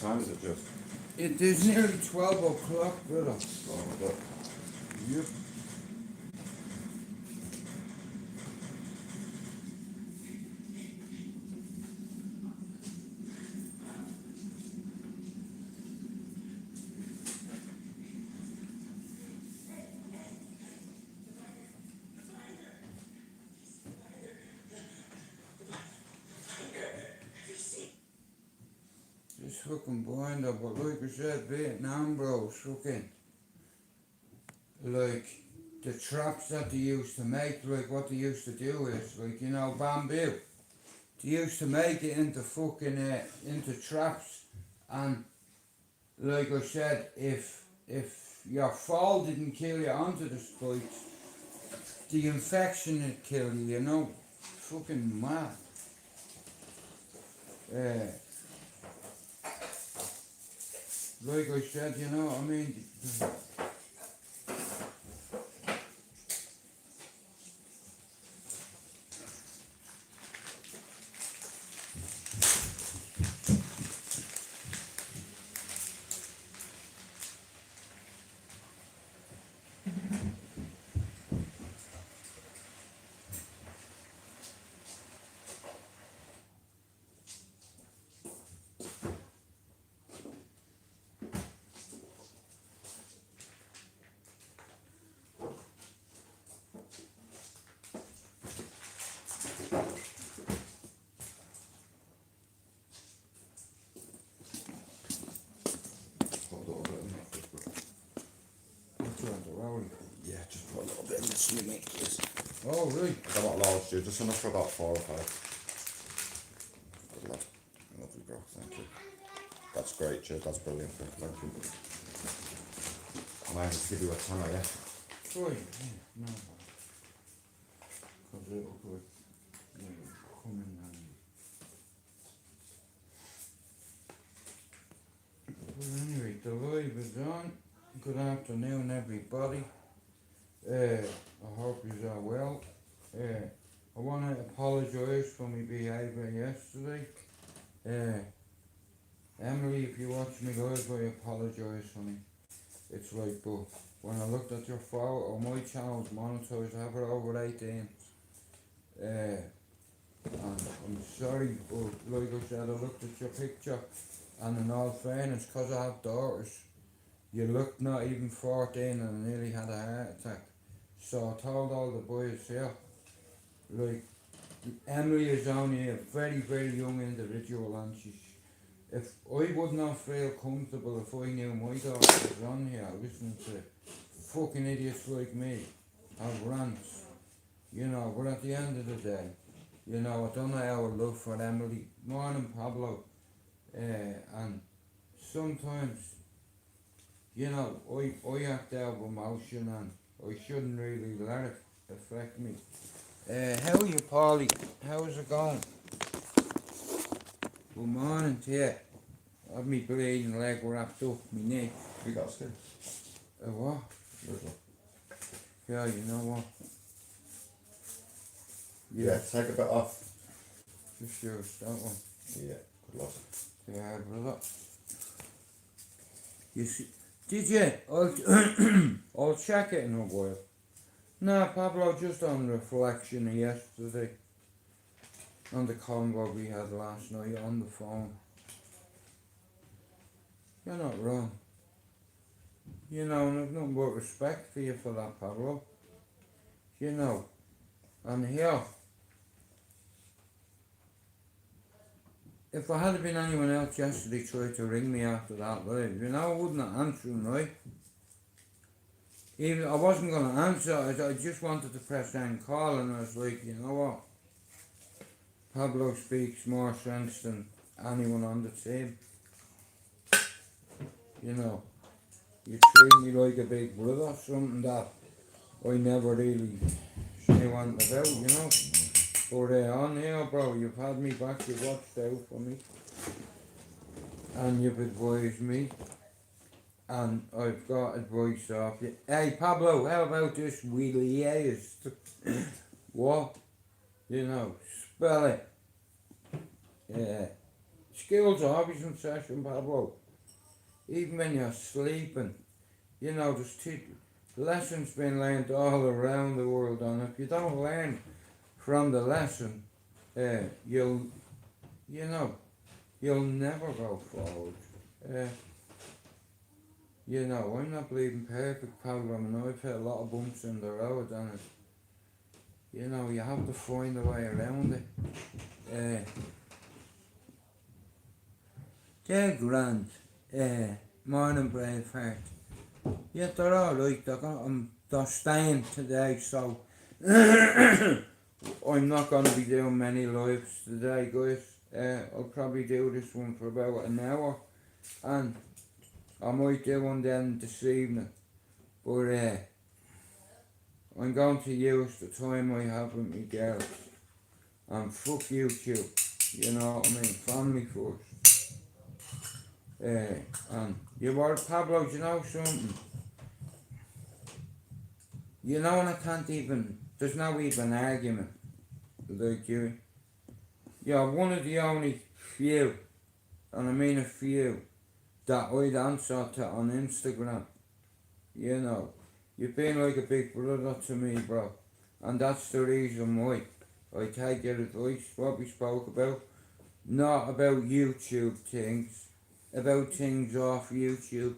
time is it, just? It is nearly 12 o'clock, brother. Oh, Yep. Just fucking blind up, but like I said, Vietnam, bro, was fucking, like, the traps that they used to make, like what they used to do is, like, you know, bamboo. They used to make it into fucking, into traps, and like I said, if your fall didn't kill you onto the spikes, the infection would kill you, you know? Fucking mad. Like I said, you know, I mean, Put a little bit in that. Yeah, just put a little bit in the swimming, please. oh really? I don't want loads, Stu, just enough for about 4 or 5. Good lad. Lovely, bro, thank you. That's great, Stu, that's brilliant, thank you. I might have to give you a tenner, yeah? Fine, yeah, no. Because it'll go, come in and... But anyway, the live is on. Good afternoon, everybody. I hope you're all well. I want to apologise for my behaviour yesterday. Emily, if you watch me live, I apologise, honey. It's like, but when I looked at your photo, my channel's monetized, I have it over 18. And I'm sorry, but like I said, I looked at your picture, and in all fairness, because I have daughters, you look not even 14 and I nearly had a heart attack. So I told all the boys here, like, Emily is only a very, very young individual, and if I would not feel comfortable if I knew my daughter was on here listening to fucking idiots like me have rants, you know, but at the end of the day, you know, I don't know our love for Emily, morning Pablo, and sometimes, you know, I act out of emotion and I shouldn't really let it affect me. How are you, Paulie? How's it going? Good morning to you. I have me bleeding leg wrapped up my neck. You got skin? What? Little. Yeah, you know what? Yeah, take a bit off. Just use that one. Yeah, good luck. Yeah, brother. You see, did you? I'll check it in a while. Nah, Pablo, just on reflection of yesterday. On the convo we had last night on the phone. You're not wrong. You know, and I've nothing but respect for you for that, Pablo. You know, and here, if I had been anyone else yesterday tried to ring me after that live, you know, I wouldn't have answered, right? Even I wasn't going to answer, I just wanted to press end call, and I was like, you know what? Pablo speaks more sense than anyone on the team. You know, you treat me like a big brother, something that I never really say one about, you know. But on here, bro, you've had me back, you've watched out for me, and you've advised me, and I've got advice off you. Hey, Pablo, how about this wheeliest? What? You know, spell it. school's always in session, Pablo. Even when you're sleeping, you know, there's lessons being learned all around the world, and if you don't learn from the lesson, you'll never go forward. You know, I'm not bleeding perfect, Pablo, and I've hit a lot of bumps in the road, and you know, you have to find a way around it. They're grand. Morning, Braveheart. Yeah, they're alright. They're staying today, so I'm not going to be doing many lives today, guys. I'll probably do this one for about an hour, and I might do one then this evening. But I'm going to use the time I have with my girls. And fuck YouTube. You know what I mean? Family first. And you were, Pablo, do you know something? You know, and I can't even, there's no even argument. Like you're one of the only few, and I mean a few, that I'd answer to on Instagram. You know, you've been like a big brother to me, bro. And that's the reason why I take your advice, what we spoke about. Not about YouTube things, about things off YouTube.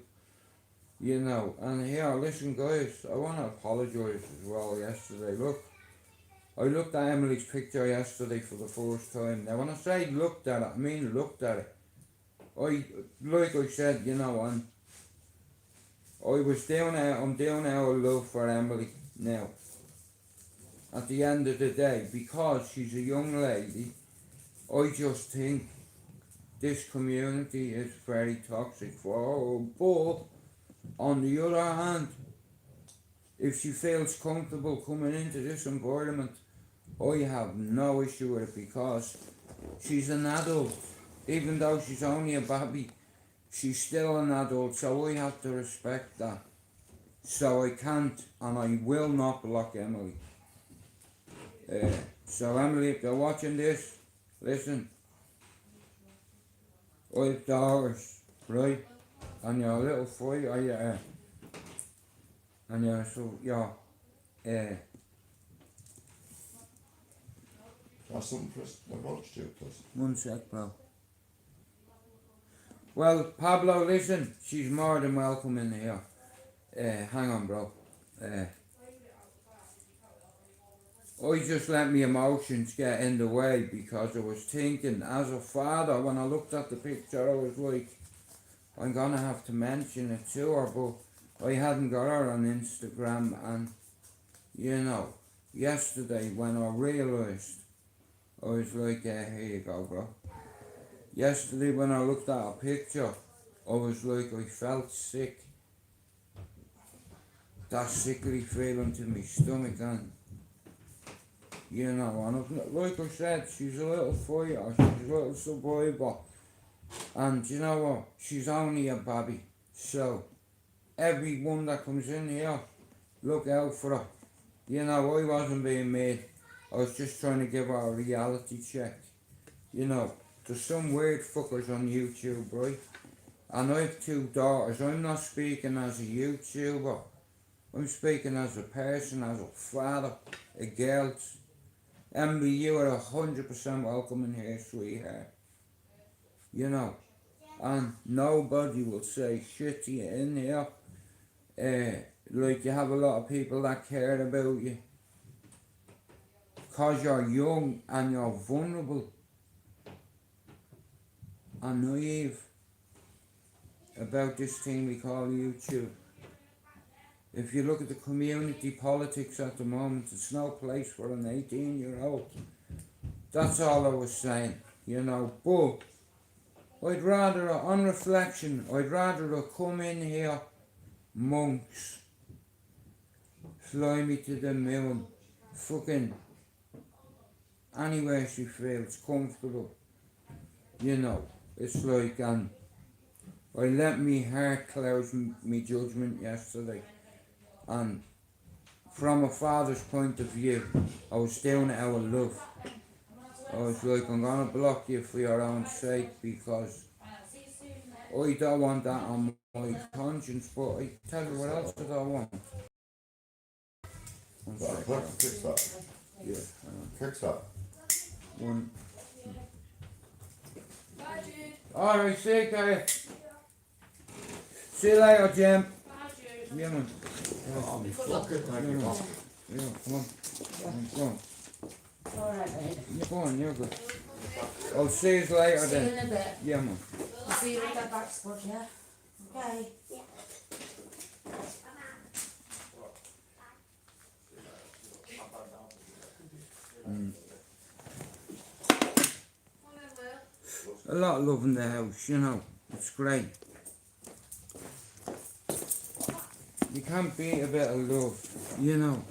You know, and here, listen guys, I want to apologise as well yesterday. Look, I looked at Emily's picture yesterday for the first time. Now when I say looked at it, I mean looked at it. Like I said, you know, and I'm doing out of love for Emily now. At the end of the day, because she's a young lady, I just think this community is very toxic for her. But on the other hand, if she feels comfortable coming into this environment, I have no issue with it because she's an adult. Even though she's only a baby, she's still an adult, so I have to respect that. So I can't and I will not block Emily. So Emily, if you're watching this, listen. I've daughters, right? And you're a little fight, and you're so, That's something for us. My brother's due, please. one sec, bro. Well, Pablo, listen, she's more than welcome in here. Hang on, bro. I just let my emotions get in the way because I was thinking, as a father, when I looked at the picture, I was like, I'm gonna have to mention it to her, but I hadn't got her on Instagram, and you know, yesterday when I realised, I was like, here you go, bro. Yesterday when I looked at a picture, I was like, I felt sick. That sickly feeling to my stomach, and you know, and like I said, she's a little fighter, she's a little survivor. And you know what, she's only a baby. So, everyone that comes in here, look out for her. You know, I wasn't being made. I was just trying to give her a reality check. You know, there's some weird fuckers on YouTube, right? And I have 2 daughters. I'm not speaking as a YouTuber. I'm speaking as a person, as a father, a girl. Emily, you are 100% welcome in here, sweetheart. You know, and nobody will say shit to you in here. Like you have a lot of people that care about you. Cause you're young and you're vulnerable and naive about this thing we call YouTube. If you look at the community politics at the moment, it's no place for an 18-year-old. That's all I was saying, you know. But I'd rather, on reflection, I'd rather come in here, monks, fly me to the moon, fucking anywhere she feels comfortable. You know, it's like, I let me heart cloud me judgment yesterday. And from a father's point of view, I was doing it out of love. I was like, I'm gonna block you for your own sake because I don't want that on my conscience, but I tell you what else I don't want. One That, second. fix that. Yeah, Fix that. one. Alright, see you guys. See you later, Jim. Yeah, man. Oh, me fucking thank you. Yeah, come on. Come on. Alright, mate. You're going, you're good. I'll see you later See you then. in a bit. Yeah, man. I'll see you at that back spot, yeah? Okay. A lot of love in the house, you know. It's great. You can't beat a bit of love, you know.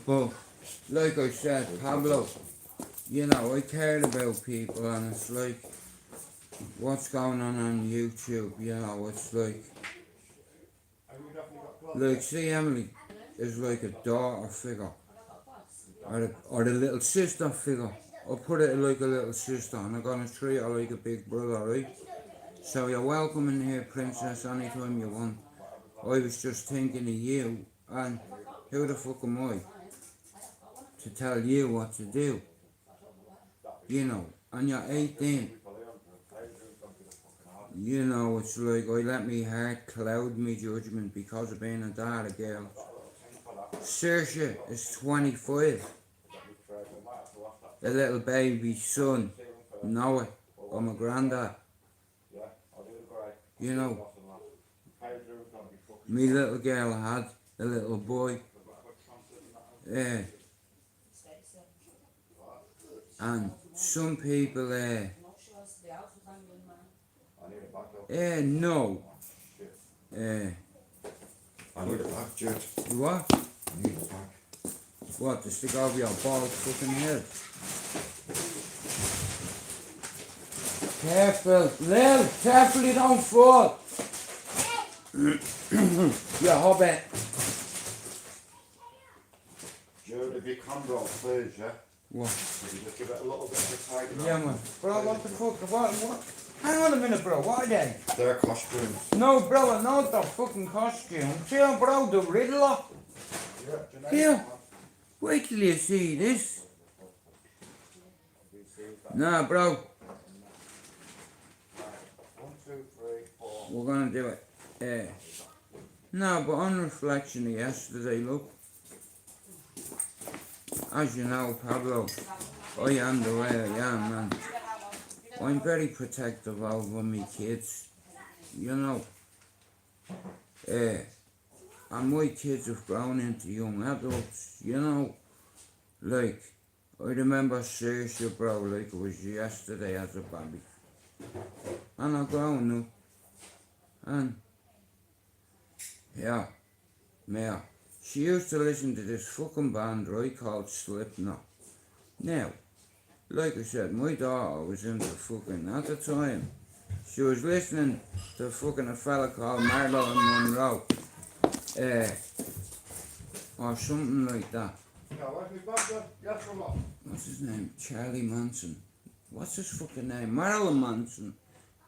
But, like I said, Pablo, you know, I cared about people and it's like, what's going on YouTube, you know, it's like, see Emily is like a daughter figure, or the little sister figure. I'll put it like a little sister and I'm gonna treat her like a big brother, right? So you're welcome in here, Princess, anytime you want. I was just thinking of you, and who the fuck am I to tell you what to do? You know, and you're 18. You know, it's like I let me heart cloud me judgment because of being a dad of girls. Saoirse is 25. The little baby son, Noah, or my granddad. You know, me little girl had a little boy. And some people, no. I need it back, Jude. What? I need it back. What, to stick over your bald fucking head? Careful, Lil, careful you don't fall. Yeah, hobbit. Jude, if you come down, please, yeah? What? If you just give it a little bit of a tidy. Yeah, man. Bro, what the fuck? What? Hang on a minute, bro. What are they? They're costumes. No, bro, not the fucking costume. See, bro, the Riddler. Yeah, Here, wait till you see this. Nah, bro. 1, 2, 3, 4. We're gonna do it. No, but on reflection of yesterday, look. As you know, Pablo, I am the way I am, man. I'm very protective over me kids, you know. And my kids have grown into young adults, you know. Like, I remember Saoirse, bro, like it was yesterday as a baby. And I've grown up. And, yeah. She used to listen to this fucking band, right, called Slipknot. Now, like I said, my daughter was into fucking, at the time, she was listening to fucking a fella called Marilyn Monroe. Or something like that. What's his name? Charlie Manson. What's his fucking name? Marilyn Manson.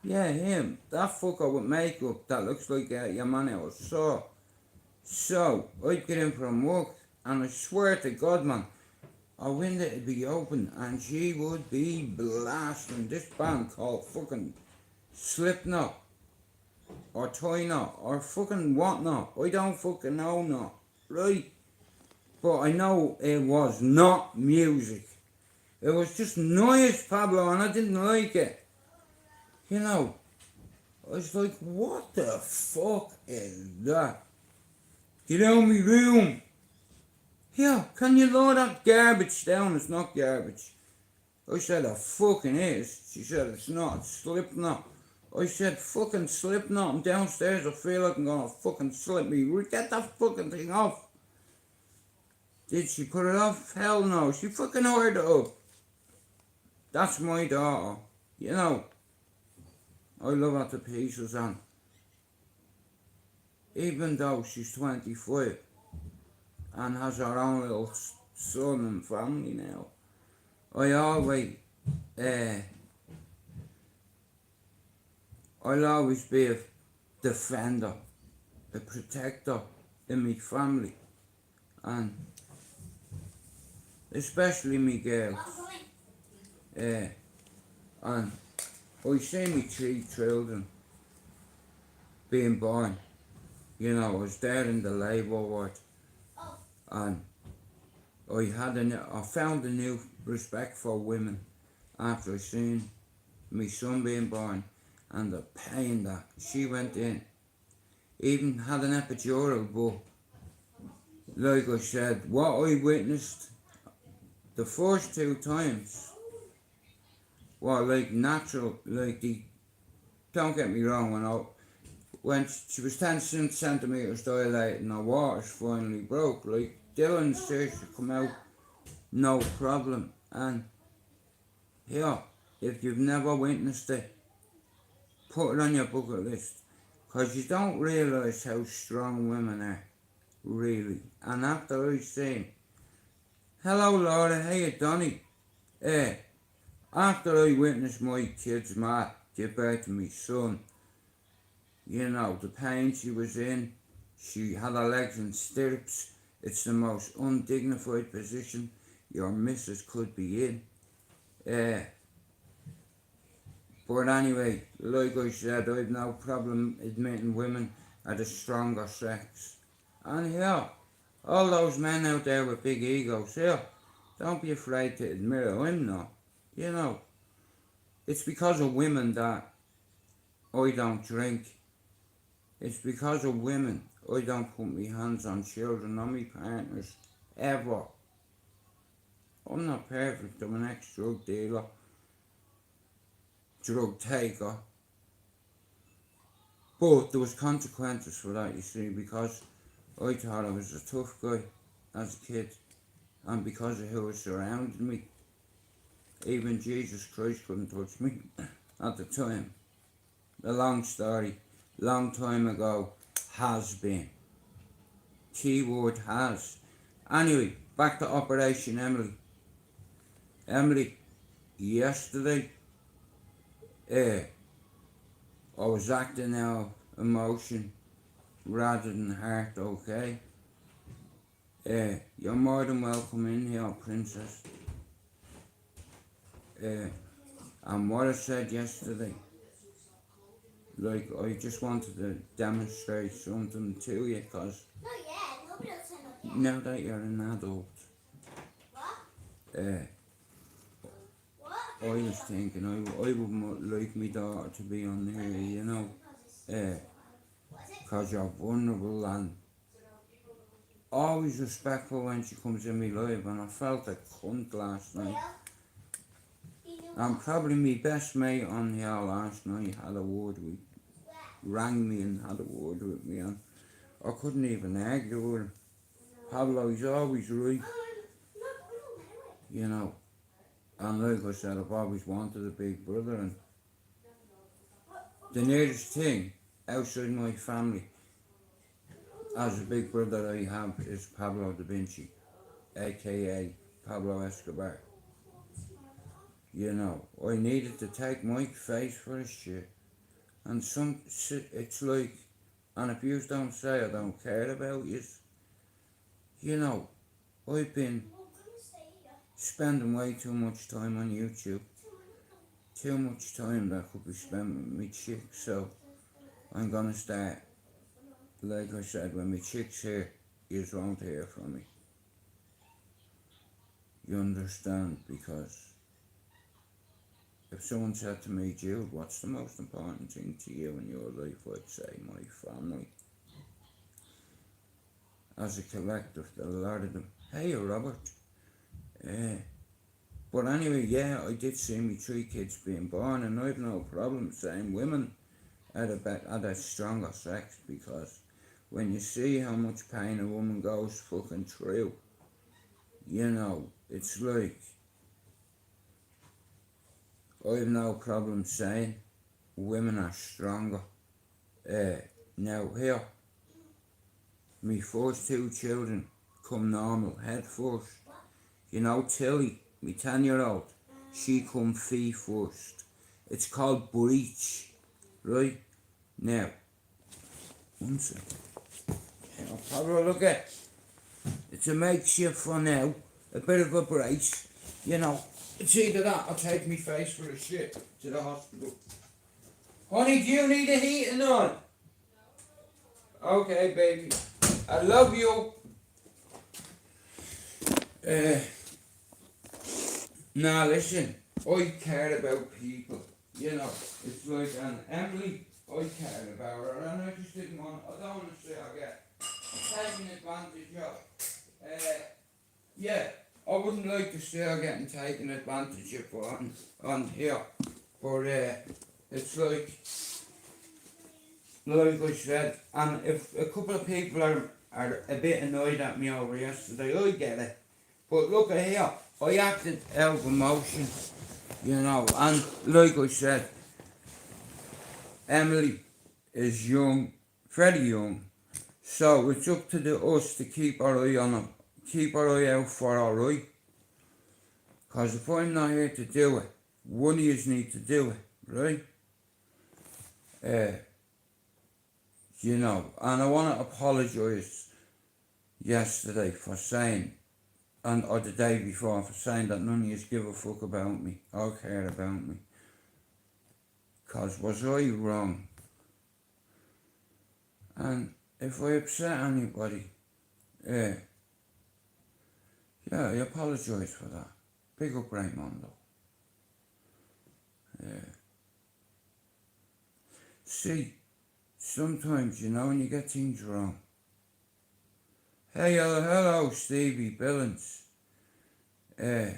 Yeah, him. That fucker with makeup that looks like your man I saw. So, I'd get in from work, and I swear to God, man, our window would be open, and she would be blasting this band called fucking Slipknot, or Toy Knot, or fucking whatnot. I don't fucking know not, right? But I know it was not music. It was just noise, Pablo, and I didn't like it. You know, I was like, what the fuck is that? Get out of my room. Yeah, can you lower that garbage down? It's not garbage. I said, it fucking is. She said, it's not. It's Slipknot. I said, fucking Slipknot. I'm downstairs. I feel like I'm gonna fucking slip me. Get that fucking thing off. Did she put it off? Hell no. She fucking heard it up. That's my daughter. You know, I love her to pieces, and even though she's 25 and has her own little son and family now, I always I'll always be a defender, a protector in my family, and especially me girls. And I see me 3 children being born. You know, I was there in the labour ward, and I found a new respect for women after I seen my son being born and the pain that she went in. Even had an epidural, but like I said, what I witnessed the first 2 times were like natural, like don't get me wrong, when she was 10 centimetres dilated and her waters finally broke, like Dylan's sister come out, no problem. And yeah, if you've never witnessed it, put it on your bucket list, because you don't realise how strong women are, really. And after I seen, hello Laura, how you Donny? After I witnessed my kid's ma give birth to my son, you know, the pain she was in, she had her legs in stirrups. It's the most undignified position your missus could be in. But anyway, like I said, I've no problem admitting women are the stronger sex. And yeah, all those men out there with big egos, yeah, don't be afraid to admit it, I'm not. You know, it's because of women that I don't drink. It's because of women I don't put my hands on children or my partners, ever. I'm not perfect, I'm an ex-drug dealer, drug taker. But there was consequences for that, you see, because I thought I was a tough guy as a kid, and because of who was surrounding me. Even Jesus Christ couldn't touch me at the time. The long story, long time ago, has been. Keyword has. Anyway, back to Operation Emily. Emily, yesterday, I was acting out emotion rather than heart, okay? You're more than welcome in here, princess. And what I said yesterday, like, I just wanted to demonstrate something to you, because now that you're an adult, I was thinking I would like my daughter to be on here, you know, because you're vulnerable and always respectful when she comes in my life, and I felt a cunt last night. And probably my best mate on here last night had a word with, rang me and had a word with me, and I couldn't even argue with him. Pablo, he's always right, you know. And like I said, I've always wanted a big brother, and the nearest thing outside my family as a big brother I have is Pablo da Vinci, aka Pablo Escobar. You know, I needed to take my face for a shit, and it's like, and if you don't say I don't care about you, you know, I've been spending way too much time on YouTube, too much time that could be spent with my chick, so I'm gonna start, like I said, when my chick's here, you won't hear from me. You understand? Because if someone said to me, Jude, what's the most important thing to you in your life, I'd say my family. As a collective, a lot of them. Hey, Robert. But anyway, yeah, I did see me 3 kids being born, and I've no problem saying women are the stronger sex, because when you see how much pain a woman goes fucking through, you know, it's like, I've no problem saying women are stronger. Now here, me first 2 children come normal, head first. You know, Tilly, me 10-year-old, she come fee first. It's called breach, right? Now, one second. I'll have a look at. It's a makeshift for now, a bit of a brace, you know. It's either that or take me face for a shit to the hospital. Honey, do you need a heating on? Okay, baby. I love you. Now listen, I care about people, you know. It's like, and Emily, I care about her, and I just didn't want, I don't want to say I get taken advantage of. Yeah, I wouldn't like to see her getting taken advantage of on here, but it's like I said, and if a couple of people are a bit annoyed at me over yesterday, I get it. But look at here, I acted out of emotion, you know, and like I said, Emily is young, very young, so it's up to us to keep our eye on her, keep our eye out for her, right? Because if I'm not here to do it, one of yous need to do it, right? You know, and I want to apologise yesterday for saying, or the day before, for saying that none of yous give a fuck about me or care about me. Because was I wrong? And if I upset anybody, yeah, I apologise for that. Big up Raymondo. Yeah. See, sometimes, you know, when you get things wrong. Hey, hello, Stevie Billings. Yeah.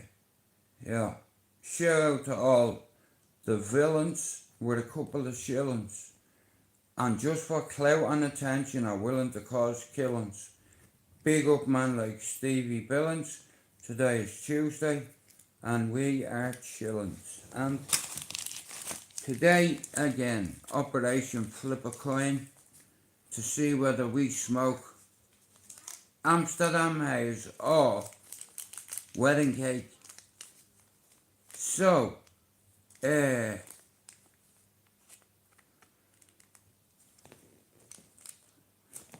Shout out to all the villains with a couple of shillings. And just for clout and attention are willing to cause killings. Big up man like Stevie Billings. Today is Tuesday and we are chillings. And today again, Operation Flip a Coin to see whether we smoke Amsterdam Haze or wedding cake. So, yeah,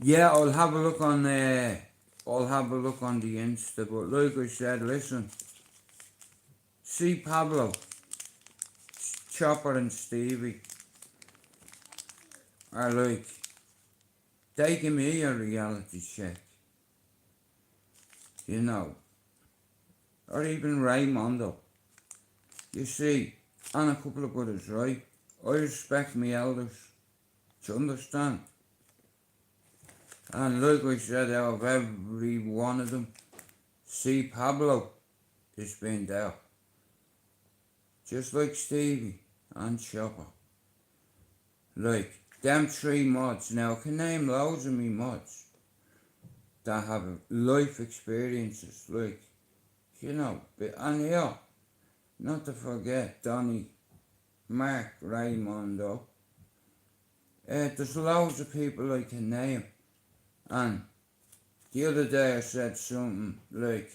I'll have a look on the Insta, but like I said, listen, see Pablo, Chopper and Stevie are like, they give me a reality check, you know, or even Raymondo, you see, and a couple of brothers, right? I respect me elders, do you understand? And like I said, out of every one of them, see Pablo has been there. Just like Stevie and Chopper. Like, them three mods. Now, I can name loads of me mods that have life experiences, like, you know, and here, not to forget Donny, Mark, Raymondo. There's loads of people I can name. And the other day I said something like,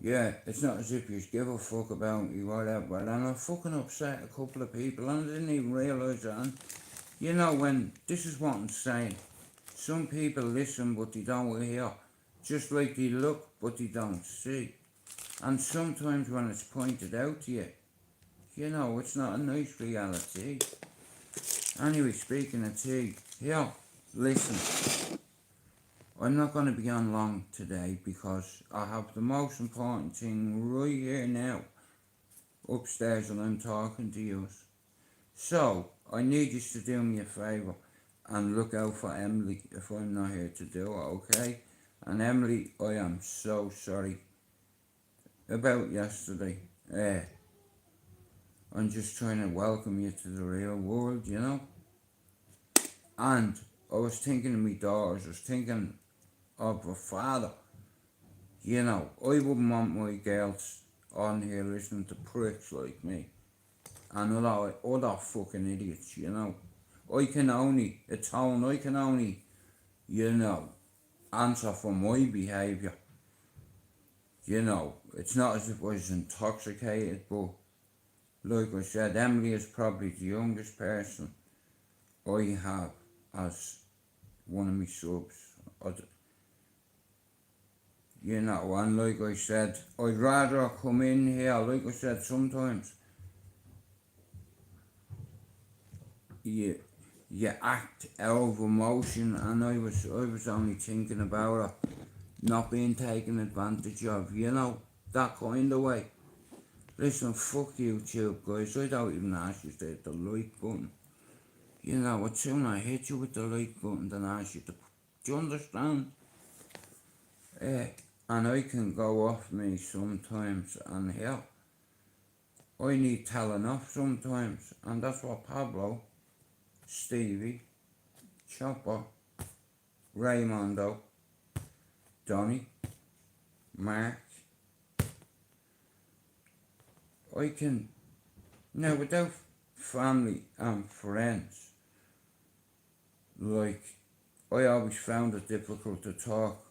yeah, it's not as if you give a fuck about me, whatever, and I fucking upset a couple of people and I didn't even realise that. And you know, when, this is what I'm saying, some people listen but they don't hear, just like they look but they don't see. And sometimes when it's pointed out to you, you know, it's not a nice reality. Anyway, speaking of tea, here, listen, I'm not going to be on long today because I have the most important thing right here now upstairs and I'm talking to you. So, I need you to do me a favour and look out for Emily if I'm not here to do it, okay? And Emily, I am so sorry about yesterday. I'm just trying to welcome you to the real world, you know? And I was thinking of my daughters, I was thinking of her father. You know, I wouldn't want my girls on here listening to pricks like me. And other fucking idiots, you know. I can only, you know, answer for my behaviour. you know, it's not as if I was intoxicated, but like I said, Emily is probably the youngest person I have as one of my subs. You know, and like I said, I'd rather come in here, like I said, sometimes you act out of emotion, and I was only thinking about it, not being taken advantage of, you know, that kind of way. Listen, fuck YouTube, guys. I don't even ask you to hit the like button. You know, I'd sooner I hit you with the like button than ask you to. Do you understand? And I can go off me sometimes, and hell, I need telling off sometimes, and that's what Pablo, Stevie, Chopper, Raymondo, Donny, Mark, I can, now without family and friends, like, I always found it difficult to talk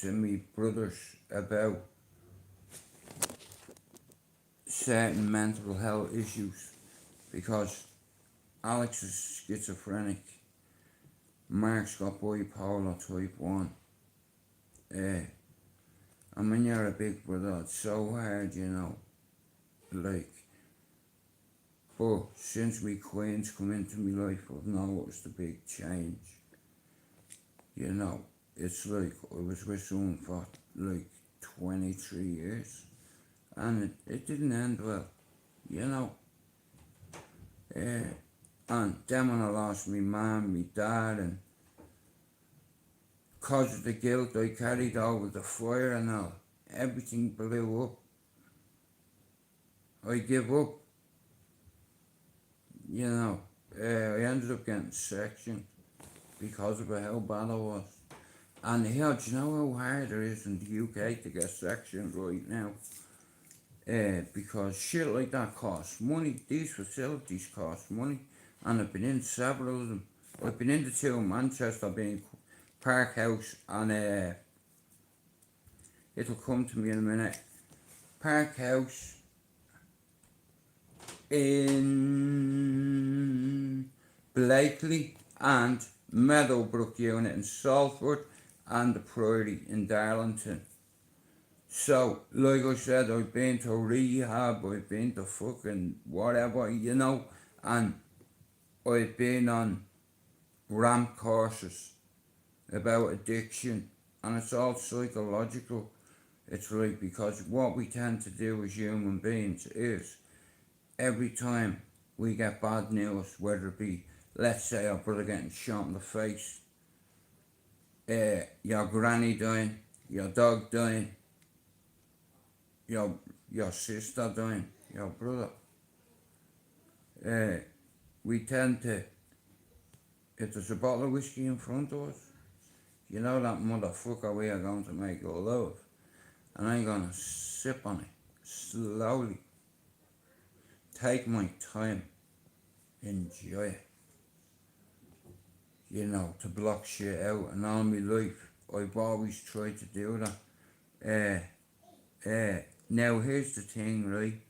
to me brothers about certain mental health issues, because Alex is schizophrenic, Mark's got bipolar type 1. And when you're a big brother, it's so hard, you know, like, but since we Queens come into my life, I've noticed a big change, you know. It's like I was with someone for like 23 years, and it didn't end well, you know. And then when I lost my mum, my dad, and because of the guilt I carried over the fire and all, everything blew up. I give up, you know. I ended up getting sectioned because of how bad I was. And here, do you know how hard it is in the UK to get sectioned right now? Because shit like that costs money. These facilities cost money, and I've been in several of them. I've been in the two in Manchester, I've been in Park House, and it'll come to me in a minute. Park House in Blakely, and Meadowbrook unit in Salford, and the Priory in Darlington. So, like I said, I've been to rehab, I've been to fucking whatever, you know, and I've been on ramp courses about addiction, and it's all psychological. It's like, because what we tend to do as human beings is, every time we get bad news, whether it be, let's say, our brother getting shot in the face, your granny dying, your dog dying, your sister dying, your brother, we tend to, if there's a bottle of whiskey in front of us, you know that motherfucker we are going to make love, and I'm going to sip on it slowly, take my time, enjoy it, you know, to block shit out. And all my life I've always tried to do that. Now here's the thing, right?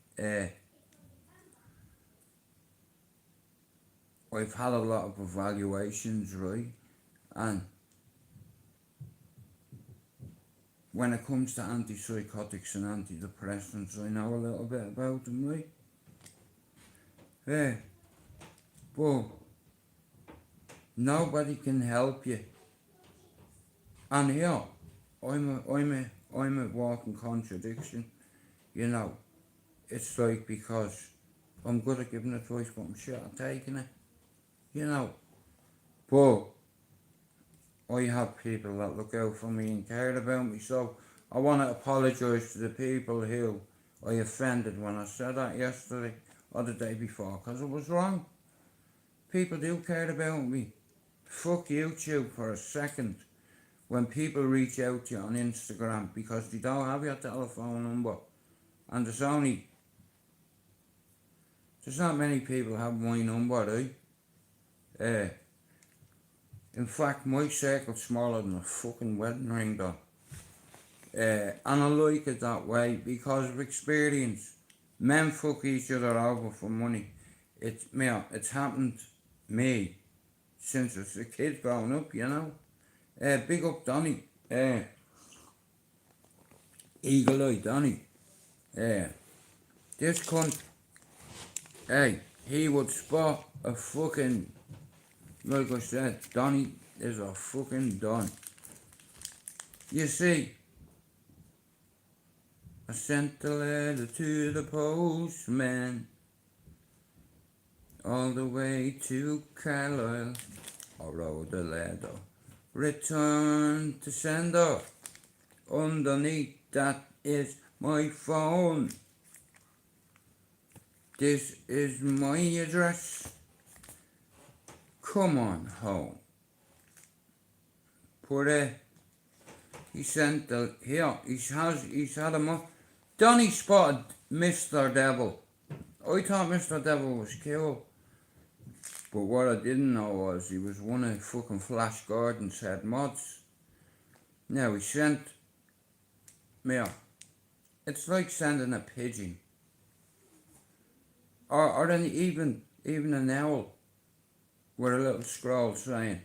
I've had a lot of evaluations, right? And when it comes to antipsychotics and antidepressants, I know a little bit about them, right? But nobody can help you. And here, I'm a walking contradiction, you know. It's like, because I'm good at giving advice, but I'm shit at taking it, you know. But I have people that look out for me and care about me, so I want to apologise to the people who I offended when I said that yesterday or the day before, because it was wrong. People do care about me. Fuck YouTube for a second when people reach out to you on Instagram because they don't have your telephone number, and there's not many people have my number, right? In fact, my circle's smaller than a fucking wedding ring, though. And I like it that way because of experience. Men fuck each other over for money. It's happened to me since as a kid growing up, you know. Big up Donny. Eagle Eye Donny. This cunt, hey, he would spot a fucking, like I said, Donny is a fucking don. You see, I sent a letter to the postman all the way to Carlisle. I wrote a letter, return to sender. Underneath that is my phone. This is my address. Come on home. He sent the, here, he's had him up. Donny spotted Mr. Devil. I thought Mr. Devil was killed. But what I didn't know was he was one of fucking Flash Gordon's head mods. Now he sent me, it's like sending a pigeon. Or then even an owl with a little scroll saying,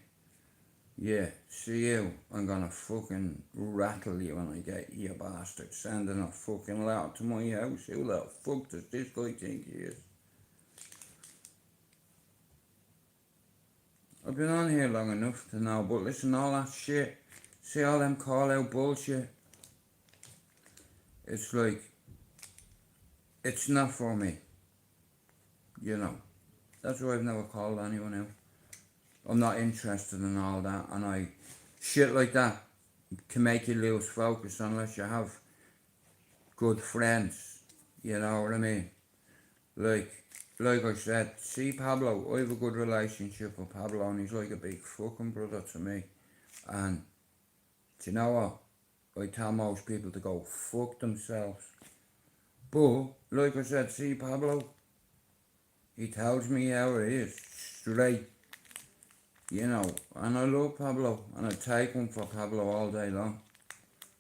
yeah, see you, I'm gonna fucking rattle you when I get you, bastard. Sending a fucking letter to my house. Who the fuck does this guy think he is? I've been on here long enough to know, but listen, all that shit, see all them call out bullshit, it's like, it's not for me, you know. That's why I've never called anyone out. I'm not interested in all that, and shit like that can make you lose focus unless you have good friends, you know what I mean? Like I said, see Pablo, I have a good relationship with Pablo and he's like a big fucking brother to me. And do you know what? I tell most people to go fuck themselves. But, like I said, see Pablo, he tells me how it is, straight. You know, and I love Pablo, and I take one for Pablo all day long.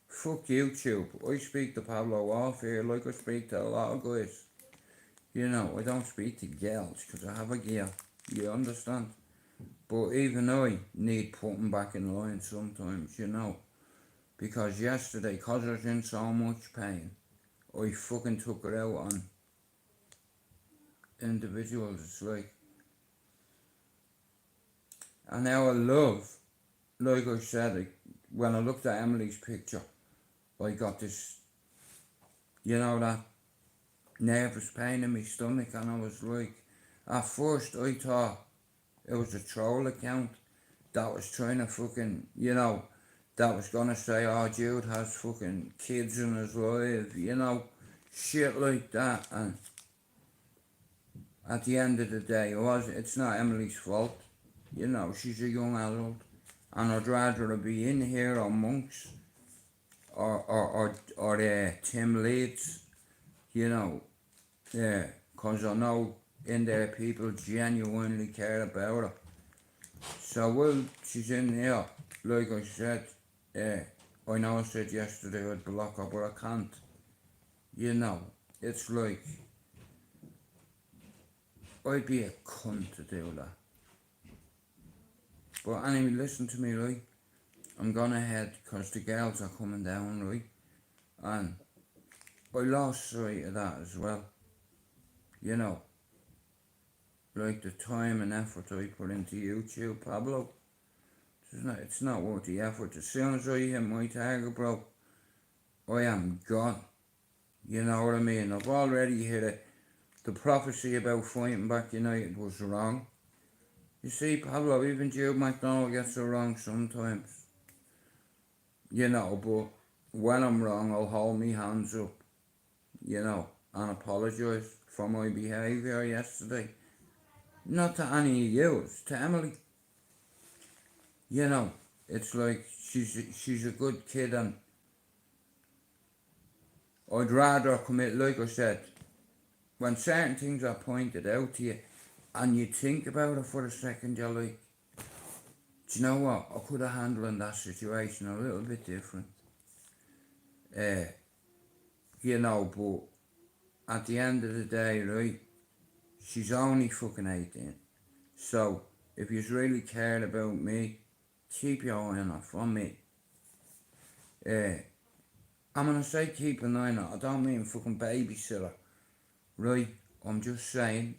Fuck YouTube. I speak to Pablo off here like I speak to a lot of guys. You know, I don't speak to girls because I have a girl. You understand? But even I need putting back in line sometimes, you know. Because yesterday, because I was in so much pain, I fucking took it out on individuals. It's like, and now I love, like I said, when I looked at Emily's picture, I got this, you know, that nervous pain in my stomach, and I was like, at first I thought it was a troll account that was trying to fucking, you know, that was gonna say, oh, Jude has fucking kids in his life, you know, shit like that. And at the end of the day, it's not Emily's fault. You know, she's a young adult, and I'd rather her be in here or Monks or Tim Leeds, you know, yeah, because I know in there people genuinely care about her. So while she's in here, like I said, I know I said yesterday I'd block her, but I can't. You know, it's like, I'd be a cunt to do that. But anyway, listen to me, right? I'm gonna head, because the girls are coming down, right? And I lost sight of that as well. You know, like the time and effort I put into YouTube, Pablo. It's not worth the effort. As soon as I hit my target, bro, I am gone. You know what I mean? I've already hit it. The prophecy about fighting back United was wrong. You see, Pablo, even Jude McDonald gets it wrong sometimes. You know, but when I'm wrong, I'll hold me hands up, you know, and apologise for my behaviour yesterday. Not to any of you, it's to Emily. You know, it's like she's a good kid, and I'd rather commit, like I said, when certain things are pointed out to you and you think about it for a second, you're like, do you know what, I could have handled that situation a little bit different. You know, but at the end of the day, right, she's only fucking 18. So, if you really cared about me, keep your eye on her from me. I'm gonna say keep an eye on her. I don't mean fucking babysitter, right? I'm just saying,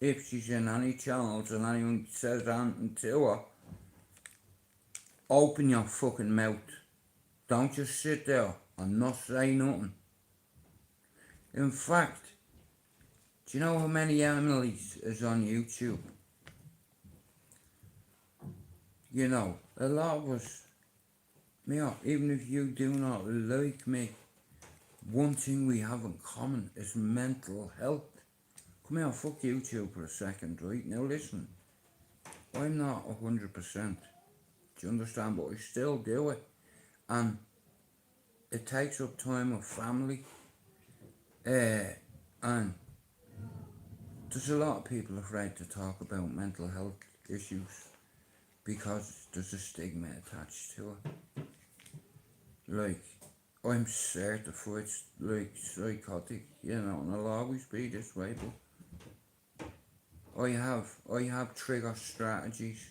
if she's in any channels and anyone says anything to her, open your fucking mouth. Don't just sit there and not say nothing. In fact, do you know how many Emilys is on YouTube? You know, a lot of us, even if you do not like me, one thing we have in common is mental health. Come here, fuck YouTube for a second, right? Now listen, I'm not 100%, do you understand? But I still do it. And it takes up time with family. And there's a lot of people afraid to talk about mental health issues because there's a stigma attached to it. Like, I'm certified, like, psychotic, you know, and I'll always be this way, but I have trigger strategies,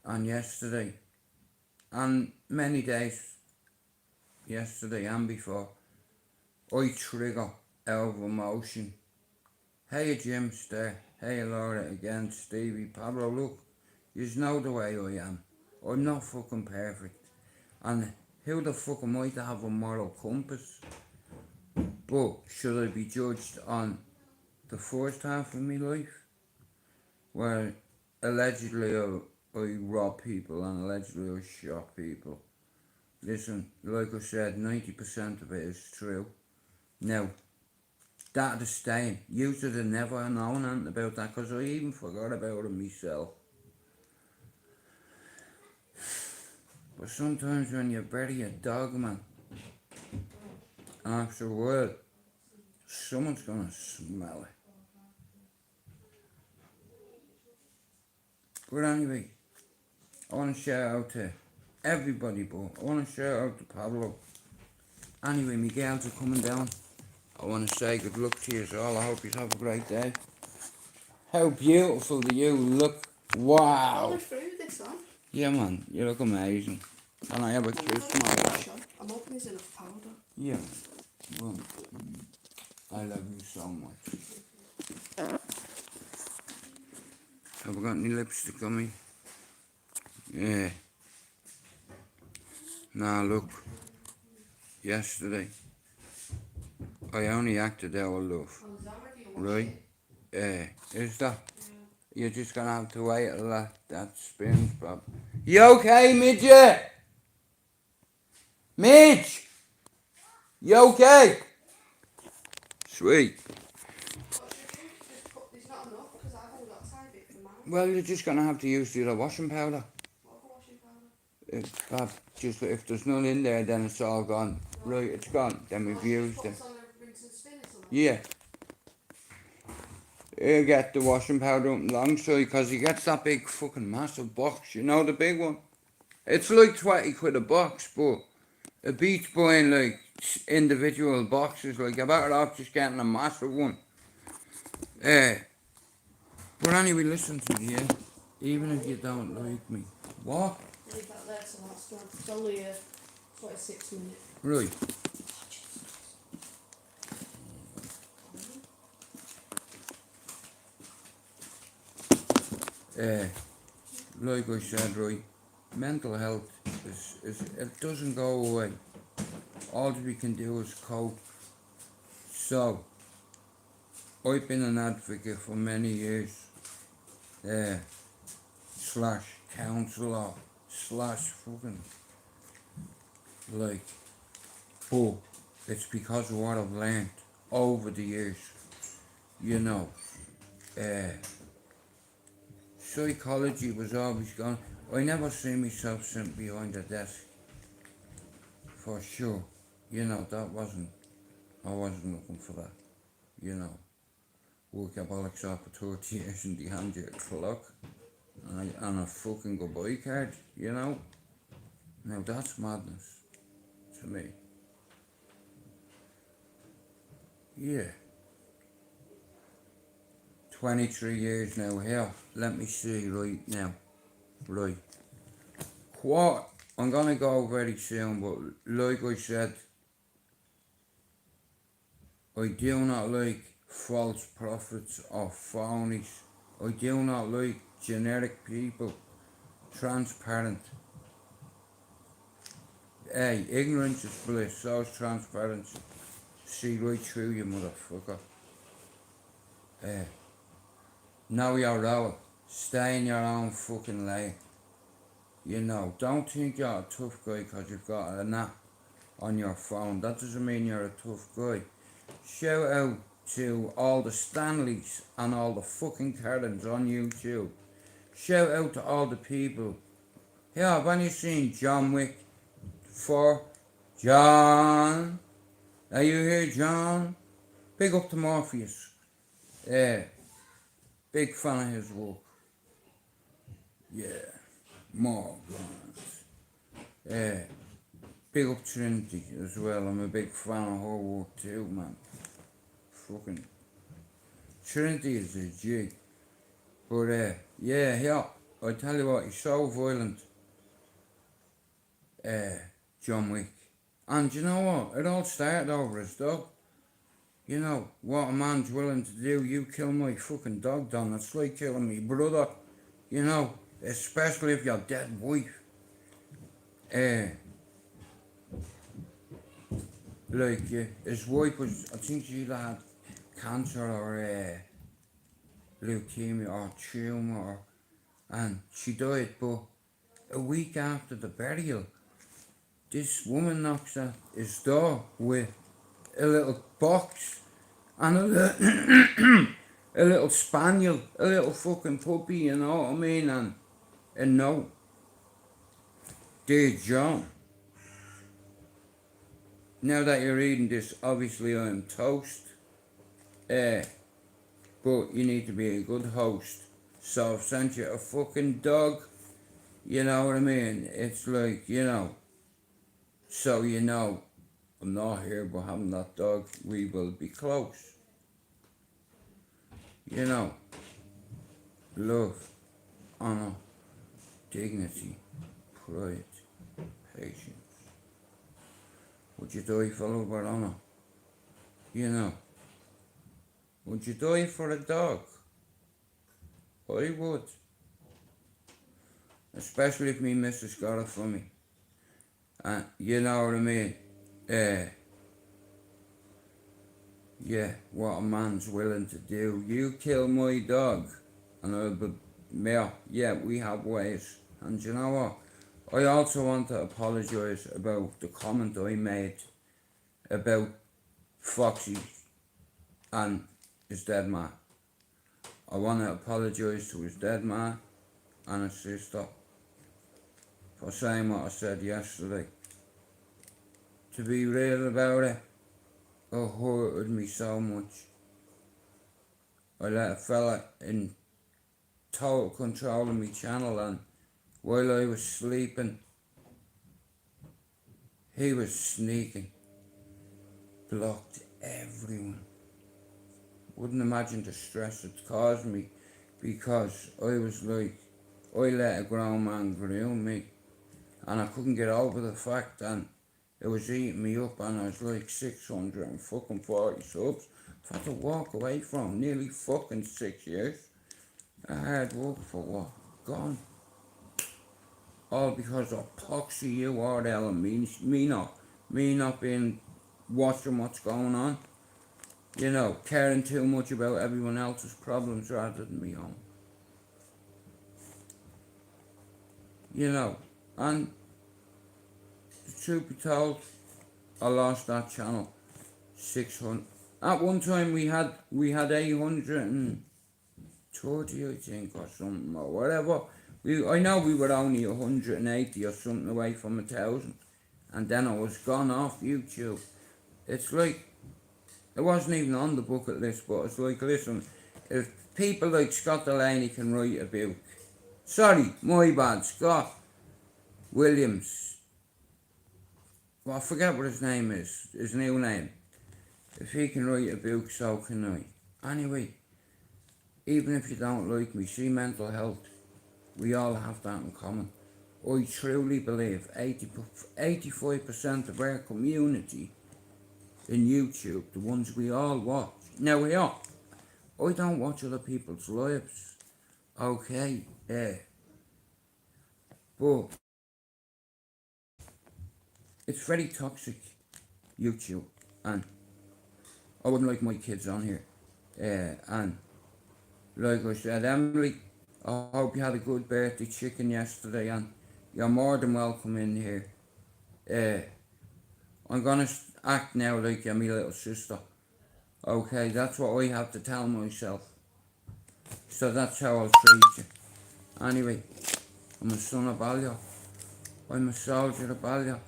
and yesterday, and many days, yesterday and before, I trigger out of emotion. Hey Jim's there, hey Laura again, Stevie, Pablo, look, you know the way I am. I'm not fucking perfect. And who the fuck am I to have a moral compass? But should I be judged on the first half of my life? Where allegedly I robbed people and allegedly I shot people. Listen, like I said, 90% of it is true. Now, that is staying. You should have never known anything about that because I even forgot about it myself. But sometimes when you bury a dog, man, after a while, someone's gonna smell it. But anyway, I want to shout out to everybody, but I want to shout out to Pablo. Anyway, my girls are coming down. I want to say good luck to you all. I hope you have a great day. How beautiful do you look? Wow. Through this one. Yeah, man, you look amazing. Can I have a kiss, man? I'm hoping there's enough powder. Yeah. Well, I love you so much. Have I got any lipstick on me? Yeah. Now look. Yesterday, I only acted out of love. Right? Is that? You're just gonna have to wait till that spins, Bob. You okay, midget? Midge! You okay? Sweet. There's not enough because I've only got a tiny bit for mine. Well, you're just gonna have to use the other washing powder. What washing powder? Bob, just if there's none in there, then it's all gone. Right, it's gone. Then we've used it. Yeah. You get the washing powder up alongside because he gets that big fucking massive box, you know, the big one. It's like 20 quid a box, but it beats buying like individual boxes. Like you're better off just getting a massive one. But anyway, listen to me, yeah? Even if you don't like me. What? Leave that there till that's done. It's only 26 minutes. Right. Like I said, right, mental health is it doesn't go away. All we can do is cope. So, I've been an advocate for many years. Slash counsellor, slash fucking, like, but it's because of what I've learned over the years, you know. Psychology was always gone. I never see myself sitting behind a desk, for sure. You know, I wasn't looking for that, you know. Workaholics off for 30 years and they hand you a clock and a fucking goodbye card, you know. Now that's madness to me. Yeah. 23 years now here. Let me see right now. Right. What? I'm gonna go very soon, but like I said, I do not like false prophets or phonies. I do not like generic people. Transparent. Hey, ignorance is bliss, so is transparency. See right through you, motherfucker. Know your role. Stay in your own fucking lane. You know, don't think you're a tough guy because you've got an app on your phone. That doesn't mean you're a tough guy. Shout out to all the Stanleys and all the fucking Karens on YouTube. Shout out to all the people. Yeah, I've only seen John Wick 4. John! Are you here, John? Big up to Morpheus. Big fan of his work. Yeah, more guns. Big up Trinity as well. I'm a big fan of her work too, man. Fucking Trinity is a G. But yeah, I tell you what, he's so violent. John Wick. And you know what? It all started over his dog. You know, what a man's willing to do, you kill my fucking dog, Don. It's like killing me brother. You know, especially if you're dead wife. His wife was, I think she either had cancer or leukemia or tumour, and she died, but a week after the burial, this woman knocks at his door with a little box and a little spaniel, a little fucking puppy, you know what I mean, and a note. Dear John, now that you're reading this, obviously I'm toast, but you need to be a good host, so I've sent you a fucking dog, you know what I mean, it's like, you know, so you know, I'm not here, but having that dog, we will be close. You know, love, honour, dignity, pride, patience. Would you die for love or honour? You know, would you die for a dog? I would. Especially if me missus got it for me. And you know what I mean? Yeah, what a man's willing to do. You kill my dog and I'll be, yeah, we have ways. And you know what? I also want to apologise about the comment I made about Foxy and his dead man. I want to apologise to his dead man and his sister for saying what I said yesterday. To be real about it, it hurted me so much. I let a fella in total control of my channel, and while I was sleeping, he was sneaking, blocked everyone. Wouldn't imagine the stress it caused me, because I was like, I let a grown man groom me, and I couldn't get over the fact that it was eating me up, and I was like 640 subs. I had to walk away from nearly fucking 6 years. I hard work for what? Gone. All because of poxy URL and me not being watching what's going on. You know, caring too much about everyone else's problems rather than my own. You know, and the truth be told, I lost that channel. 600. At one time we had 830, I think, or something, or whatever. I know we were only 180 or something away from 1,000, and then I was gone off YouTube. It's like, it wasn't even on the bucket list, but it's like, listen, if people like Scott Delaney can write a book, sorry, my bad, Scott Williams, well, I forget what his name is, his new name. If he can write a book, so can I. Anyway, even if you don't like me, see, mental health, we all have that in common. I truly believe 85% of our community in YouTube, the ones we all watch. Now, I don't watch other people's lives, okay, but it's very toxic, YouTube, and I wouldn't like my kids on here. And like I said, Emily, I hope you had a good birthday chicken yesterday, and you're more than welcome in here. I'm gonna act now like you're my little sister. Okay, that's what I have to tell myself. So that's how I'll treat you. Anyway, I'm a son of Ballier. I'm a soldier of Ballier.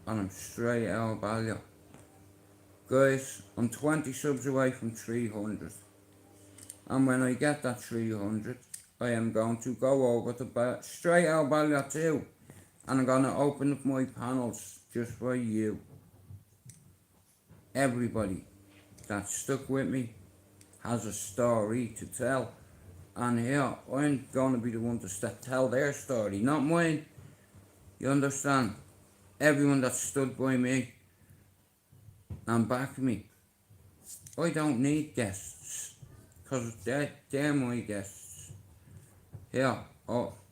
And I'm straight out of Ballier. Guys, I'm 20 subs away from 300. And when I get that 300, I am going to go over to straight out of Ballier too. And I'm going to open up my panels just for you. Everybody that stuck with me has a story to tell. And here, I'm going to be the one to tell their story, not mine. You understand? Everyone that stood by me and backed me. I don't need guests, because they're my guests. Here,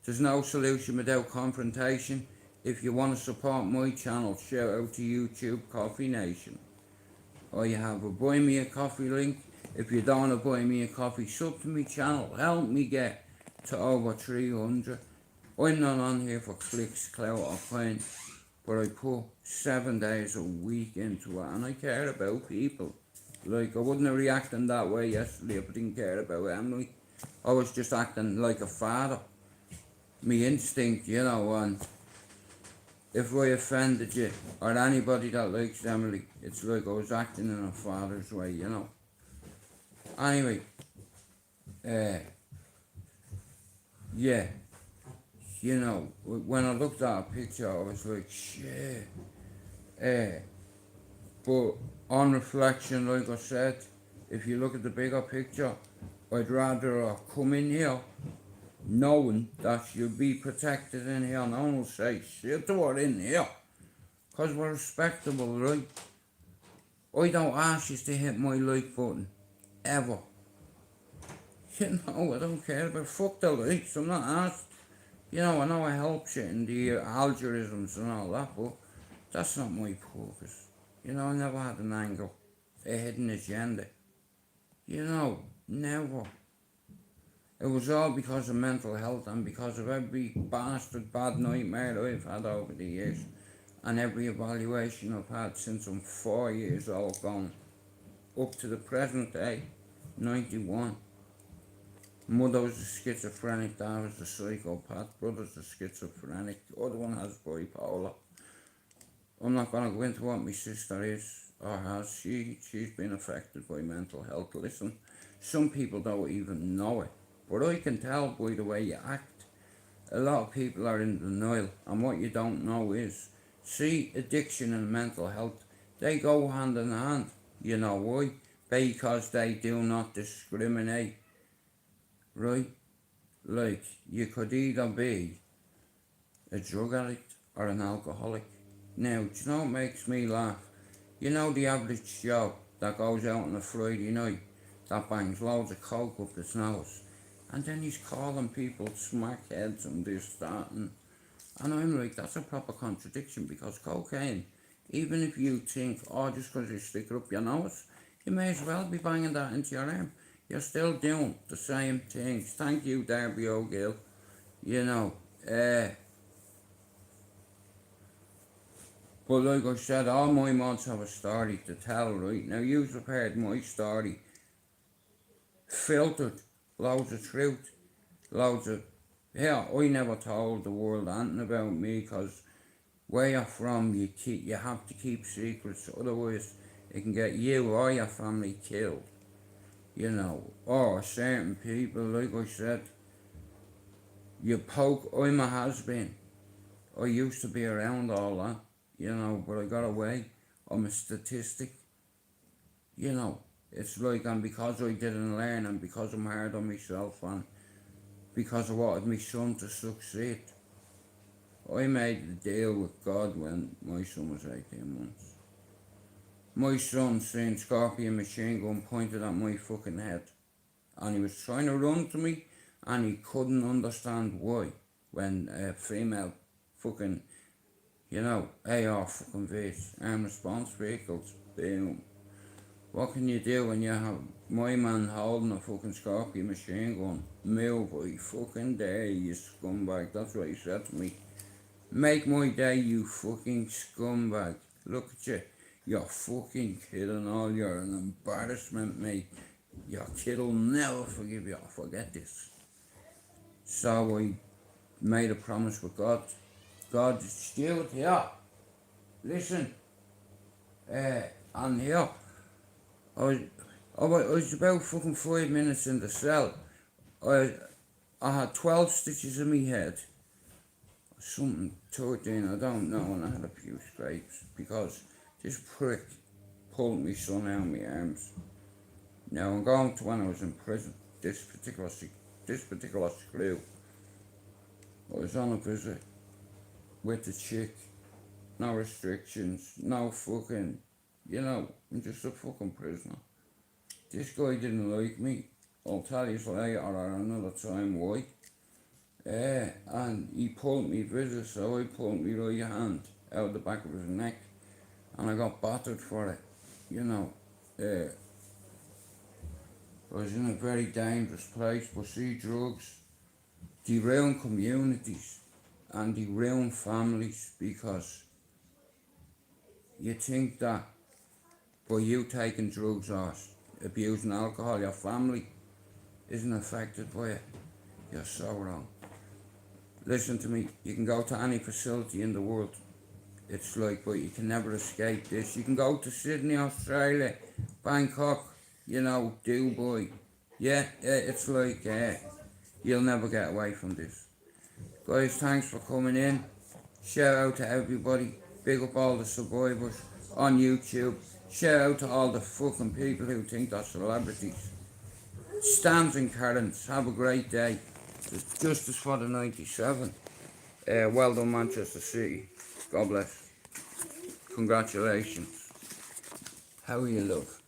there's no solution without confrontation. If you want to support my channel, shout out to YouTube Coffee Nation. Or you have a buy me a coffee link. If you don't want to buy me a coffee, sub to my channel. Help me get to over 300. I'm not on here for clicks, clout or fame, but I put 7 days a week into it, and I care about people. Like, I wouldn't have reacted that way yesterday if I didn't care about Emily. I was just acting like a father. Me instinct, you know, and if I offended you, or anybody that likes Emily, it's like I was acting in a father's way, you know. Anyway, yeah, you know, when I looked at a picture, I was like, shit. But on reflection, like I said, if you look at the bigger picture, I'd rather come in here knowing that you'll be protected in here. No one will say shit to her in here, because we're respectable, right? I don't ask you to hit my like button, ever. You know, I don't care about fuck the likes, I'm not asked. You know it helps you in the algorithms and all that, but that's not my purpose. You know, I never had an angle, a hidden agenda. You know, never. It was all because of mental health and because of every bastard bad nightmare I've had over the years, and every evaluation I've had since I'm 4 years old going up to the present day, 91. Mother was a schizophrenic, dad was a psychopath, brother's a schizophrenic, the other one has bipolar. I'm not going to go into what my sister is or has. She's been affected by mental health. Listen, some people don't even know it, but I can tell by the way you act. A lot of people are in denial, and what you don't know is, see, addiction and mental health, they go hand in hand. You know why? Because they do not discriminate. Right? Like, you could either be a drug addict or an alcoholic. Now, do you know what makes me laugh? You know the average Joe that goes out on a Friday night, that bangs loads of coke up his nose, and then he's calling people smackheads and this, that, and I'm like, that's a proper contradiction, because cocaine, even if you think, just because you stick it up your nose, you may as well be banging that into your arm. You're still doing the same things. Thank you, Darby O'Gill. You know, but like I said, all my mods have a story to tell, right? Now, you've heard my story. Filtered, loads of truth, loads of... Yeah, I never told the world anything about me, because where you're from, you have to keep secrets, otherwise it can get you or your family killed. You know, or certain people, like I said, you poke, I'm a has-been. I used to be around all that, you know, but I got away. I'm a statistic. you know, it's like, and because I didn't learn, and because I'm hard on myself, and because I wanted my son to succeed, I made a deal with God when my son was 18 months. My son seen Scorpion machine gun pointed at my fucking head, and he was trying to run to me, and he couldn't understand why. When a female fucking, you know, AR fucking Vs, armed response vehicles, boom. What can you do when you have my man holding a fucking Scorpion machine gun? Move, I fucking dare you scumbag. That's what he said to me. Make my day, you fucking scumbag. Look at you. You're fucking kidding all. You're an embarrassment, mate. Your kid will never forgive you. Forget this. So I made a promise with God. God, Stuart, here. Listen. And here. I was about fucking 5 minutes in the cell. I had 12 stitches in my head. Something 13, I don't know, and I had a few scrapes because this prick pulled my son out of my arms. Now I'm going to when I was in prison, this particular screw. I was on a visit with the chick, no restrictions, no fucking, you know, I'm just a fucking prisoner. This guy didn't like me. I'll tell you later or another time why. And he pulled me visit, so I pulled my right hand out the back of his neck, and I got battered for it. You know, I was in a very dangerous place, but see, drugs, they ruin communities and they ruin families, because you think that by you taking drugs or abusing alcohol, your family isn't affected by it. You're so wrong. Listen to me, you can go to any facility in the world, it's like, but you can never escape this. You can go to Sydney, Australia, Bangkok, you know, Dubai. Yeah, it's like, you'll never get away from this. Guys, thanks for coming in. Shout out to everybody. Big up all the survivors on YouTube. Shout out to all the fucking people who think they're celebrities. Stans and Karens, have a great day. Justice for the 97. Well done, Manchester City. God bless. Congratulations. How are you, love?